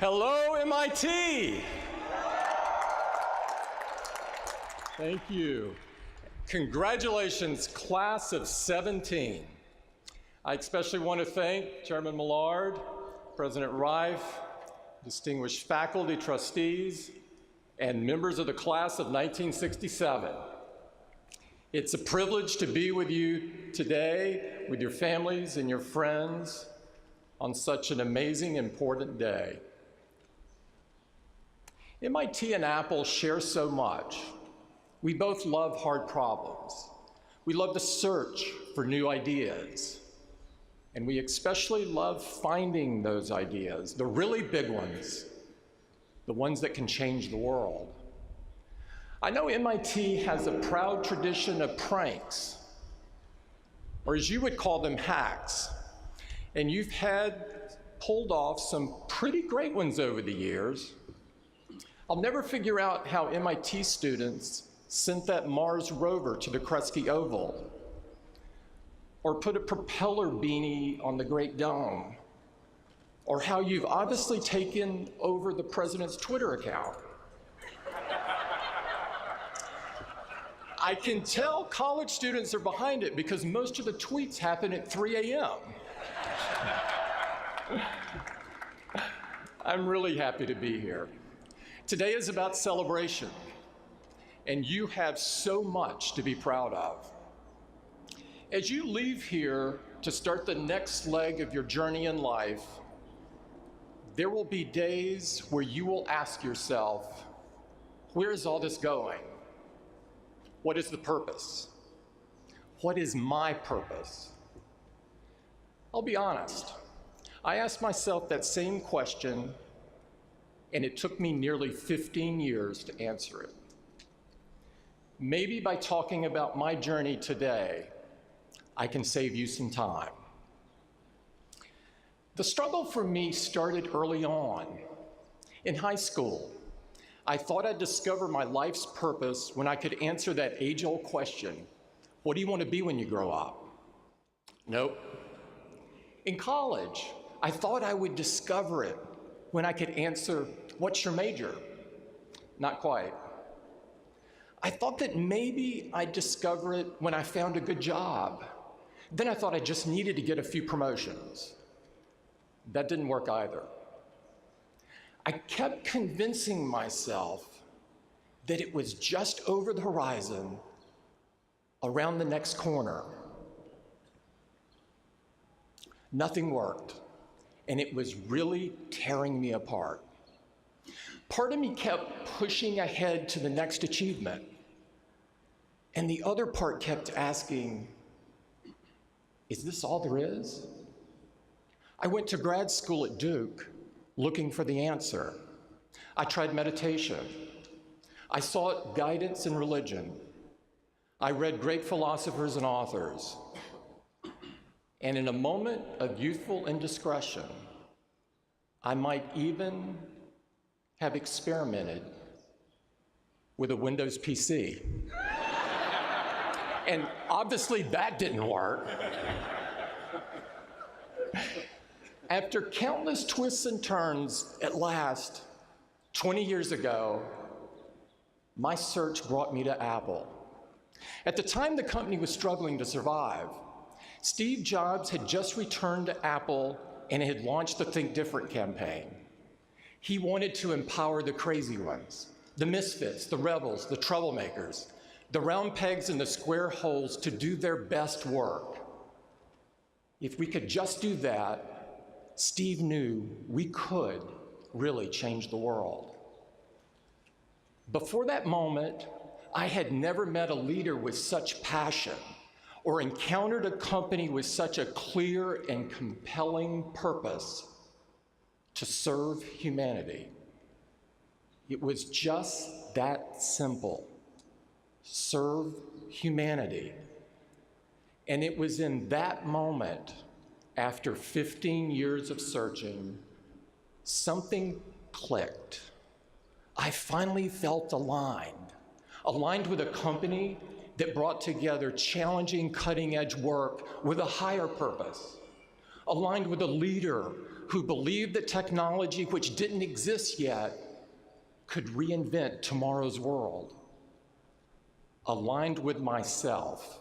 Hello, MIT! Thank you. Congratulations, class of 17. I especially want to thank Chairman Millard, President Reif, distinguished faculty, trustees, and members of the class of 1967. It's a privilege to be with you today, with your families and your friends, on such an amazing, important day. MIT and Apple share so much. We both love hard problems. We love to search for new ideas. And we especially love finding those ideas, the really big ones, the ones that can change the world. I know MIT has a proud tradition of pranks, or as you would call them, hacks. And you've had pulled off some pretty great ones over the years. I'll never figure out how MIT students sent that Mars rover to the Kresge Oval, or put a propeller beanie on the Great Dome, or how you've obviously taken over the president's Twitter account. I can tell college students are behind it because most of the tweets happen at 3 a.m. I'm really happy to be here. Today is about celebration, and you have so much to be proud of. As you leave here to start the next leg of your journey in life, there will be days where you will ask yourself, where is all this going? What is the purpose? What is my purpose? I'll be honest. I asked myself that same question, and it took me nearly 15 years to answer it. Maybe by talking about my journey today, I can save you some time. The struggle for me started early on. In high school, I thought I'd discover my life's purpose when I could answer that age-old question, what do you want to be when you grow up? Nope. In college, I thought I would discover it when I could answer, what's your major? Not quite. I thought that maybe I'd discover it when I found a good job. Then I thought I just needed to get a few promotions. That didn't work either. I kept convincing myself that it was just over the horizon, around the next corner. Nothing worked, and it was really tearing me apart. Part of me kept pushing ahead to the next achievement, and the other part kept asking, is this all there is? I went to grad school at Duke looking for the answer. I tried meditation. I sought guidance in religion. I read great philosophers and authors. And in a moment of youthful indiscretion, I might even have experimented with a Windows PC. And obviously that didn't work. After countless twists and turns, at last, 20 years ago, my search brought me to Apple. At the time, the company was struggling to survive. Steve Jobs had just returned to Apple and had launched the Think Different campaign. He wanted to empower the crazy ones, the misfits, the rebels, the troublemakers, the round pegs and the square holes to do their best work. If we could just do that, Steve knew we could really change the world. Before that moment, I had never met a leader with such passion or encountered a company with such a clear and compelling purpose to serve humanity. It was just that simple. Serve humanity. And it was in that moment, after 15 years of searching, something clicked. I finally felt aligned with a company that brought together challenging, cutting-edge work with a higher purpose, aligned with a leader who believed that technology, which didn't exist yet, could reinvent tomorrow's world, aligned with myself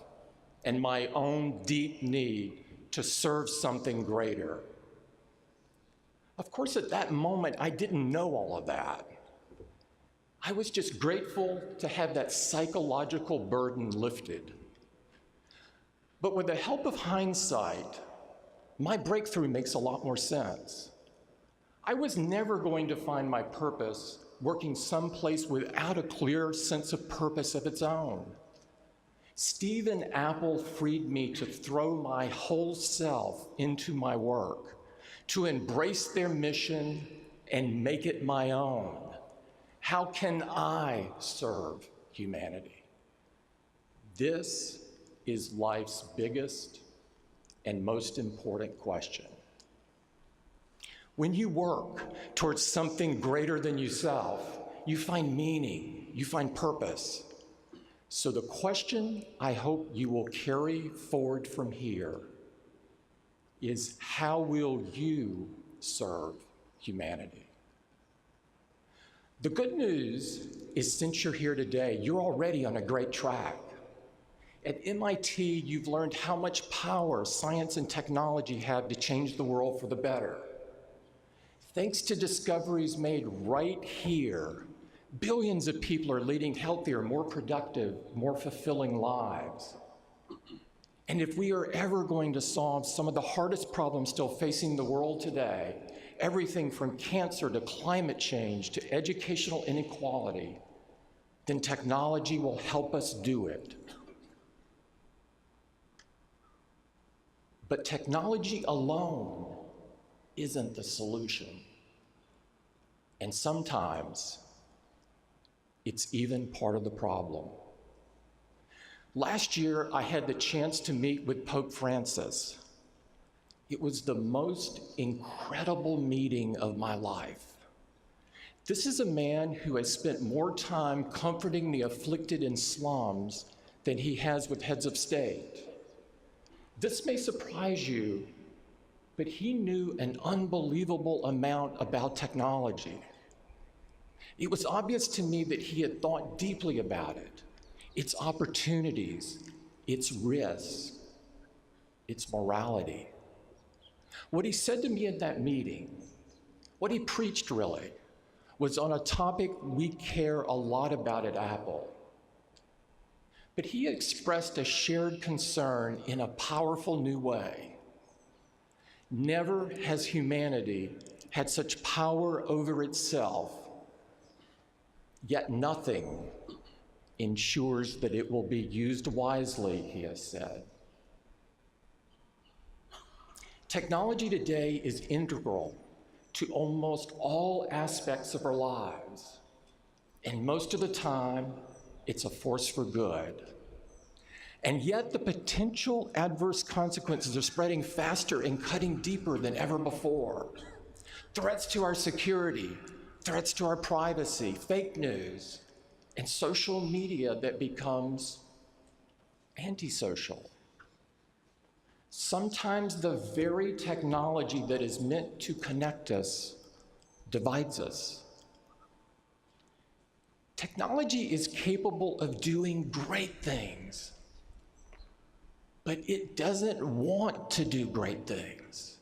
and my own deep need to serve something greater. Of course, at that moment, I didn't know all of that. I was just grateful to have that psychological burden lifted. But with the help of hindsight, my breakthrough makes a lot more sense. I was never going to find my purpose working someplace without a clear sense of purpose of its own. Steve and Apple freed me to throw my whole self into my work, to embrace their mission and make it my own. How can I serve humanity? This is life's biggest and most important question. When you work towards something greater than yourself, you find meaning, you find purpose. So the question I hope you will carry forward from here is, how will you serve humanity? The good news is, since you're here today, you're already on a great track. At MIT, you've learned how much power science and technology have to change the world for the better. Thanks to discoveries made right here, billions of people are leading healthier, more productive, more fulfilling lives. And if we are ever going to solve some of the hardest problems still facing the world today, everything from cancer to climate change to educational inequality, then technology will help us do it. But technology alone isn't the solution. And sometimes it's even part of the problem. Last year, I had the chance to meet with Pope Francis. It was the most incredible meeting of my life. This is a man who has spent more time comforting the afflicted in slums than he has with heads of state. This may surprise you, but he knew an unbelievable amount about technology. It was obvious to me that he had thought deeply about it, its opportunities, its risks, its morality. What he said to me at that meeting, what he preached really, was on a topic we care a lot about at Apple. But he expressed a shared concern in a powerful new way. Never has humanity had such power over itself, yet nothing ensures that it will be used wisely, he has said. Technology today is integral to almost all aspects of our lives, and most of the time, it's a force for good. And yet the potential adverse consequences are spreading faster and cutting deeper than ever before. Threats to our security, threats to our privacy, fake news, and social media that becomes antisocial. Sometimes the very technology that is meant to connect us divides us. Technology is capable of doing great things, but it doesn't want to do great things.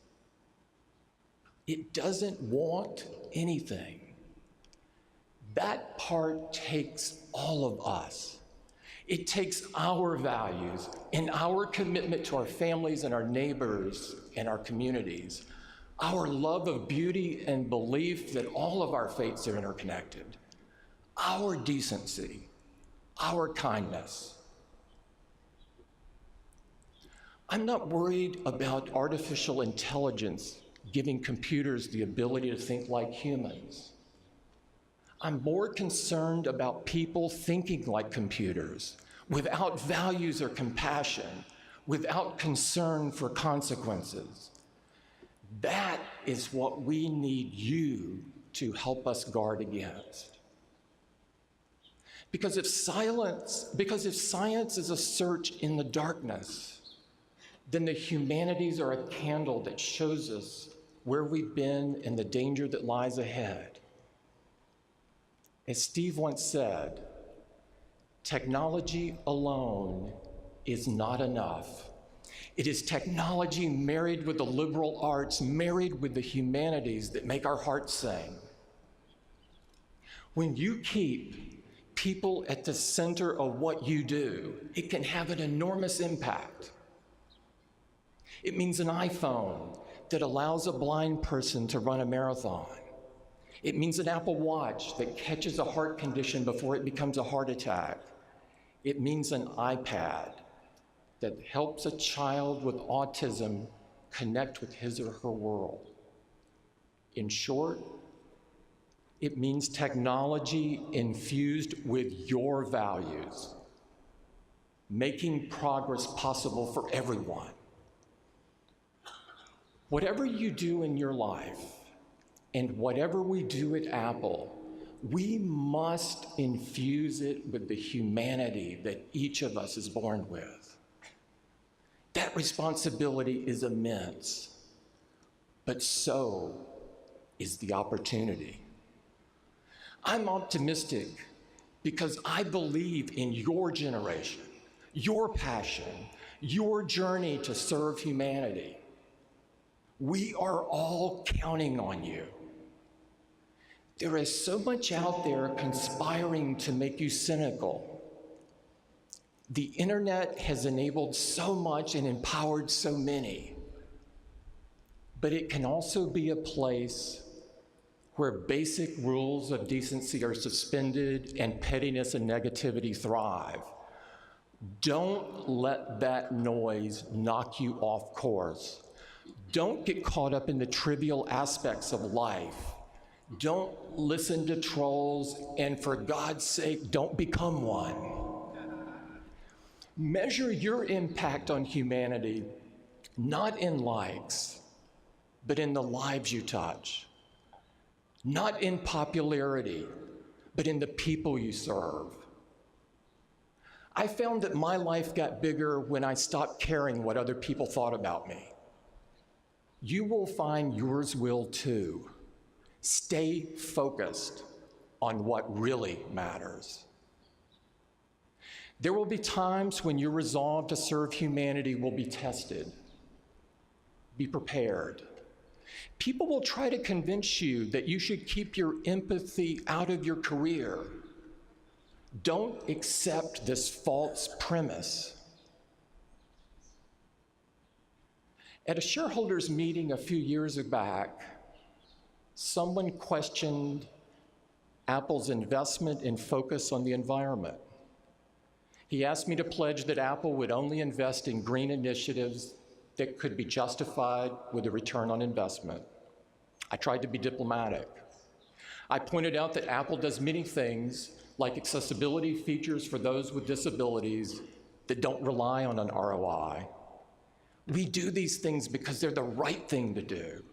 It doesn't want anything. That part takes all of us. It takes our values and our commitment to our families and our neighbors and our communities, our love of beauty and belief that all of our faiths are interconnected, our decency, our kindness. I'm not worried about artificial intelligence giving computers the ability to think like humans. I'm more concerned about people thinking like computers, without values or compassion, without concern for consequences. That is what we need you to help us guard against. Because if science is a search in the darkness, then the humanities are a candle that shows us where we've been, and the danger that lies ahead. As Steve once said, technology alone is not enough. It is technology married with the liberal arts, married with the humanities that make our hearts sing. When you keep people at the center of what you do, it can have an enormous impact. It means an iPhone that allows a blind person to run a marathon. It means an Apple Watch that catches a heart condition before it becomes a heart attack. It means an iPad that helps a child with autism connect with his or her world. In short, it means technology infused with your values, making progress possible for everyone. Whatever you do in your life, and whatever we do at Apple, we must infuse it with the humanity that each of us is born with. That responsibility is immense, but so is the opportunity. I'm optimistic because I believe in your generation, your passion, your journey to serve humanity. We are all counting on you. There is so much out there conspiring to make you cynical. The internet has enabled so much and empowered so many, but it can also be a place where basic rules of decency are suspended and pettiness and negativity thrive. Don't let that noise knock you off course. Don't get caught up in the trivial aspects of life. Don't listen to trolls, and for God's sake, don't become one. Measure your impact on humanity, not in likes, but in the lives you touch. Not in popularity, but in the people you serve. I found that my life got bigger when I stopped caring what other people thought about me. You will find yours will too. Stay focused on what really matters. There will be times when your resolve to serve humanity will be tested. Be prepared. People will try to convince you that you should keep your empathy out of your career. Don't accept this false premise. At a shareholders meeting a few years back, someone questioned Apple's investment and focus on the environment. He asked me to pledge that Apple would only invest in green initiatives that could be justified with a return on investment. I tried to be diplomatic. I pointed out that Apple does many things, like accessibility features for those with disabilities, that don't rely on an ROI. We do these things because they're the right thing to do,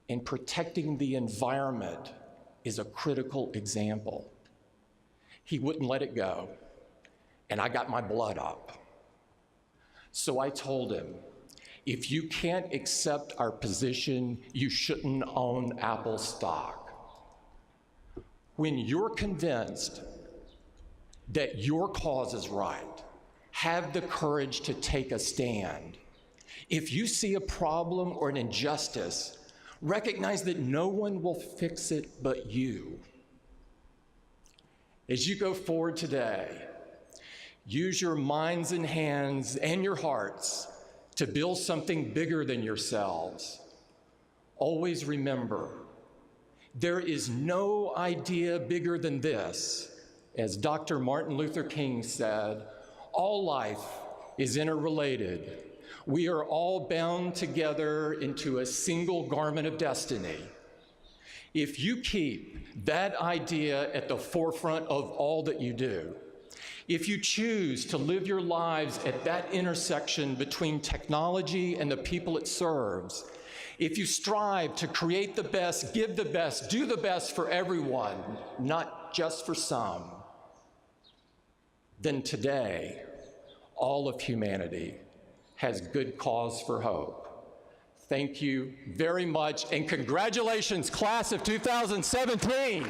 and protecting the environment is a critical example. He wouldn't let it go, and I got my blood up. So I told him, if you can't accept our position, you shouldn't own Apple stock. When you're convinced that your cause is right, have the courage to take a stand. If you see a problem or an injustice, recognize that no one will fix it but you. As you go forward today, use your minds and hands and your hearts to build something bigger than yourselves. Always remember, there is no idea bigger than this. As Dr. Martin Luther King said, all life is interrelated. We are all bound together into a single garment of destiny. If you keep that idea at the forefront of all that you do, if you choose to live your lives at that intersection between technology and the people it serves, if you strive to create the best, give the best, do the best for everyone, not just for some, then today, all of humanity has good cause for hope. Thank you very much, and congratulations, class of 2017.